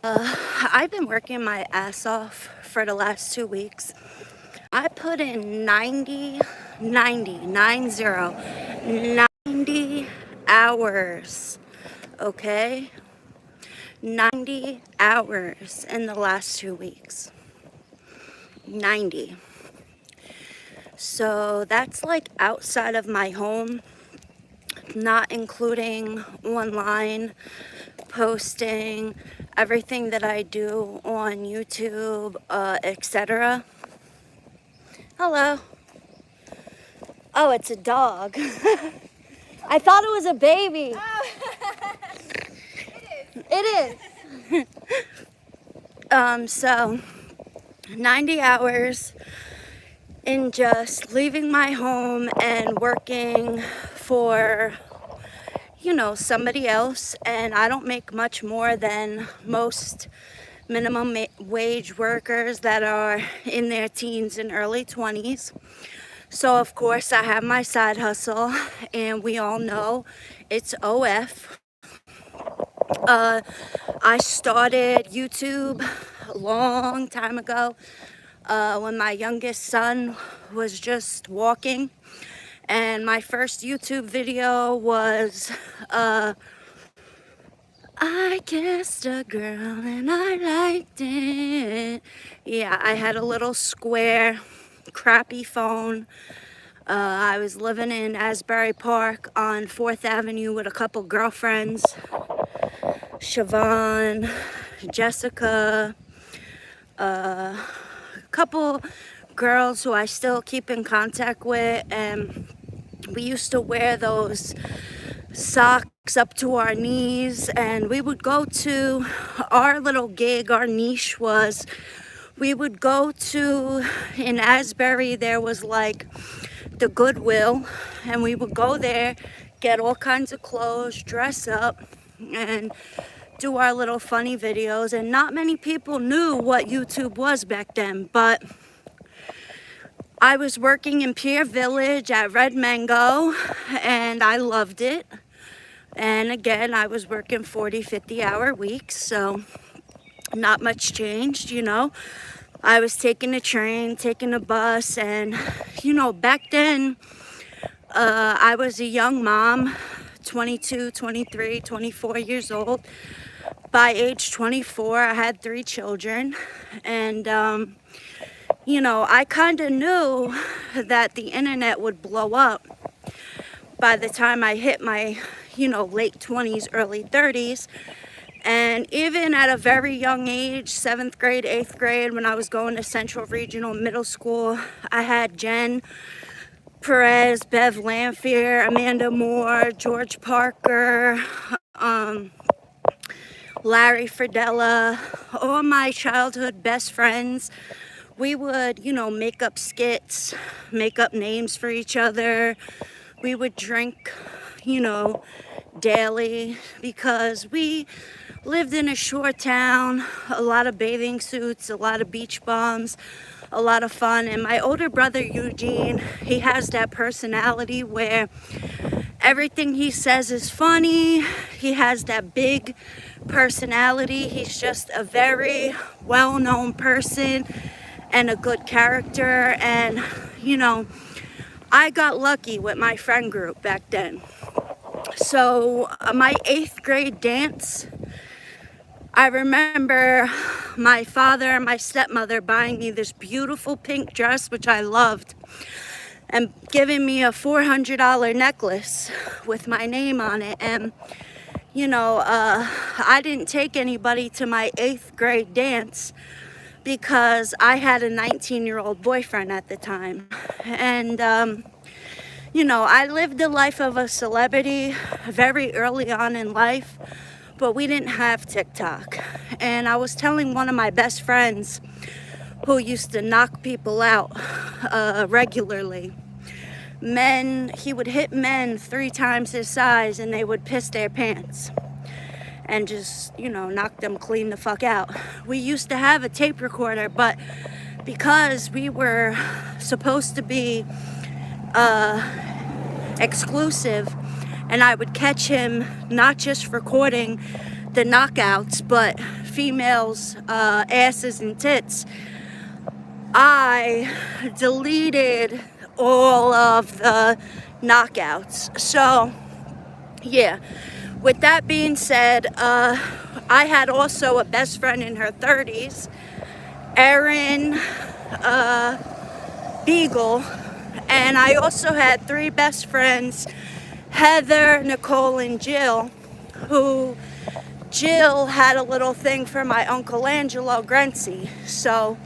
I've been working my ass off for the last 2 weeks. I put in 90 hours, okay? 90 hours in the last 2 weeks. 90. So that's like outside of my home, not including online posting, everything that I do on YouTube, etc. Hello. Oh, it's a dog. I thought it was a baby. Oh. It is. So 90 hours in just leaving my home and working for, somebody else. And I don't make much more than most minimum wage workers that are in their teens and early 20s. So of course I have my side hustle, and we all know it's OF. I started YouTube a long time ago when my youngest son was just walking, and my first YouTube video was I kissed a girl and I liked it. Yeah, I had a little square crappy phone. I was living in Asbury Park on 4th Avenue with a couple girlfriends, Siobhan, Jessica, a couple girls who I still keep in contact with, and we used to wear those socks up to our knees, and we would go to our little gig. Our niche was, we would go to, in Asbury there was like the Goodwill, and we would go there, get all kinds of clothes, dress up, and do our little funny videos. And not many people knew what YouTube was back then, but I was working in Pier Village at Red Mango, and I loved it. And again, I was working 40, 50-hour weeks, so not much changed, I was taking a train, taking a bus, and, back then, I was a young mom, 22, 23, 24 years old. By age 24, I had 3 children, and, I kind of knew that the internet would blow up by the time I hit my, late 20s, early 30s. And even at a very young age, 7th grade, 8th grade, when I was going to Central Regional Middle School, I had Jen Perez, Bev Lanphier, Amanda Moore, George Parker, Larry Fridella, all my childhood best friends. We would, make up skits, make up names for each other. We would drink, daily, because we lived in a shore town, a lot of bathing suits, a lot of beach bums, a lot of fun. And my older brother Eugene, he has that personality where everything he says is funny. He has that big personality. He's just a very well-known person and a good character. And I got lucky with my friend group back then. So my 8th grade dance, I remember my father and my stepmother buying me this beautiful pink dress, which I loved, and giving me a $400 necklace with my name on it. And, I didn't take anybody to my 8th grade dance because I had a 19-year-old boyfriend at the time. And, I lived the life of a celebrity very early on in life, but we didn't have TikTok. And I was telling one of my best friends who used to knock people out regularly. He would hit men 3 times his size, and they would piss their pants and just, knock them clean the fuck out. We used to have a tape recorder, but because we were supposed to be exclusive, and I would catch him not just recording the knockouts, but females' asses and tits, I deleted all of the knockouts. So yeah, with that being said, I had also a best friend in her 30s, Erin Beagle, and I also had three best friends, Heather, Nicole, and Jill, who Jill had a little thing for my uncle Angelo Grenzi. So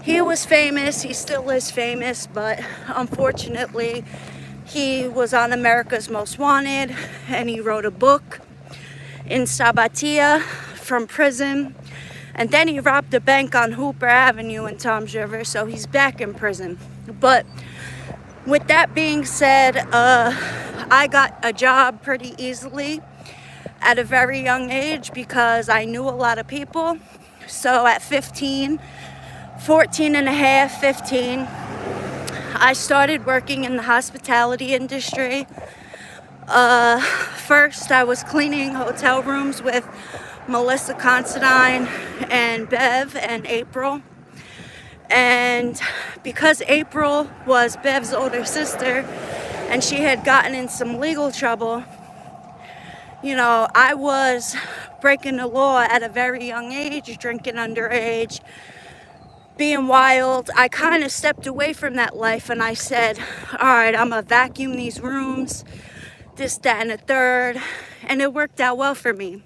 he was famous, he still is famous, but unfortunately he was on America's Most Wanted, and he wrote a book in Sabatia from prison, and then he robbed a bank on Hooper Avenue in Toms River, so he's back in prison. But with that being said, I got a job pretty easily at a very young age because I knew a lot of people. So at 15, 14 and a half, 15, I started working in the hospitality industry. First, I was cleaning hotel rooms with Melissa Considine and Bev and April. And because April was Bev's older sister and she had gotten in some legal trouble, you know, I was breaking the law at a very young age, drinking underage, being wild. I kind of stepped away from that life and I said, all right, I'm gonna vacuum these rooms, this, that, and a third, and it worked out well for me.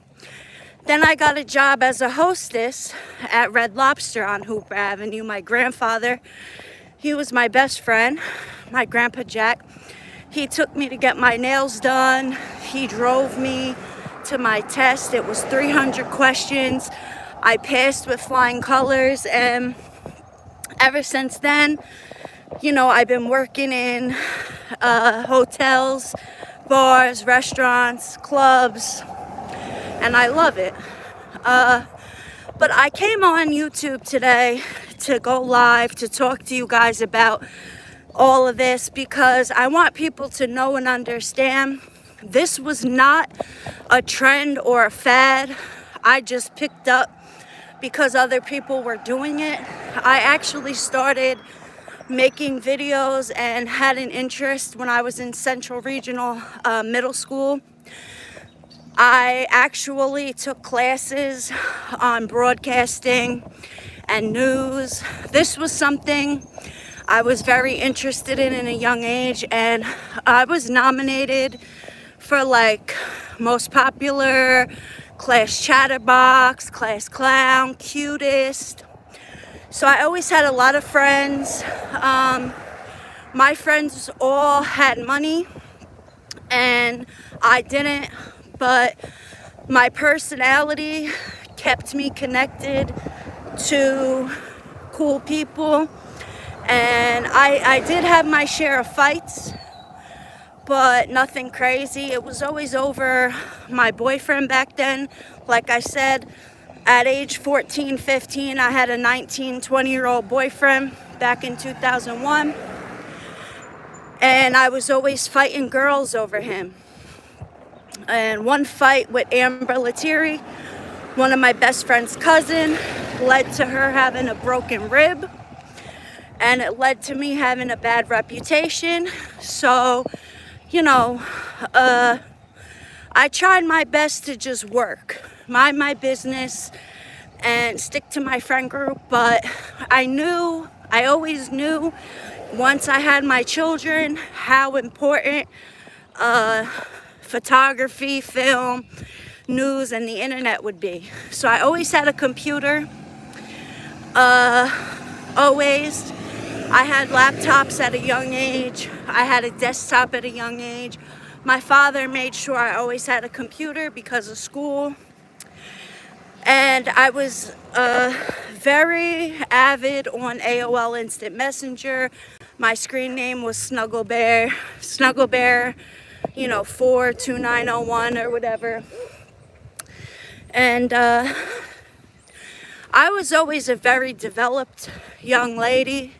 Then I got a job as a hostess at Red Lobster on Hooper Avenue. My grandfather, he was my best friend, my grandpa Jack. He took me to get my nails done. He drove me to my test. It was 300 questions. I passed with flying colors, and ever since then, you know, I've been working in hotels, bars, restaurants, clubs, and I love it. But I came on YouTube today to go live to talk to you guys about all of this because I want people to know and understand this was not a trend or a fad I just picked up because other people were doing it. I actually started making videos and had an interest when I was in Central Regional Middle School. I actually took classes on broadcasting and news. This was something I was very interested in a young age, and I was nominated for like most popular, class chatterbox, class clown, cutest. So I always had a lot of friends. My friends all had money and I didn't, but my personality kept me connected to cool people, and I did have my share of fights, but nothing crazy. It was always over my boyfriend back then. Like I said, at age 14, 15, I had a 19, 20-year-old boyfriend back in 2001, and I was always fighting girls over him. And one fight with Amber Lettieri, one of my best friend's cousin, led to her having a broken rib, and it led to me having a bad reputation. So, you know, I tried my best to just work, mind my business, and stick to my friend group. But I always knew once I had my children how important photography, film, news, and the internet would be. So I always had a computer, always. I had laptops at a young age. I had a desktop at a young age. My father made sure I always had a computer because of school. And I was very avid on AOL Instant Messenger. My screen name was Snuggle Bear, you know, 42901 or whatever. And I was always a very developed young lady.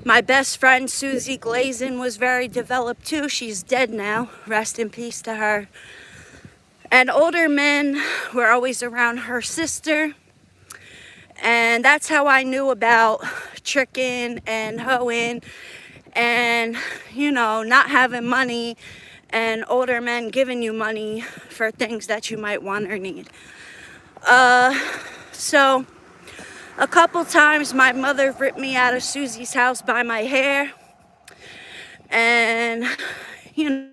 My best friend Susie Glazin was very developed too. She's dead now. Rest in peace to her. And older men were always around her sister. And that's how I knew about tricking and hoeing and, you know, not having money and older men giving you money for things that you might want or need. So a couple times my mother ripped me out of Susie's house by my hair. And, you know,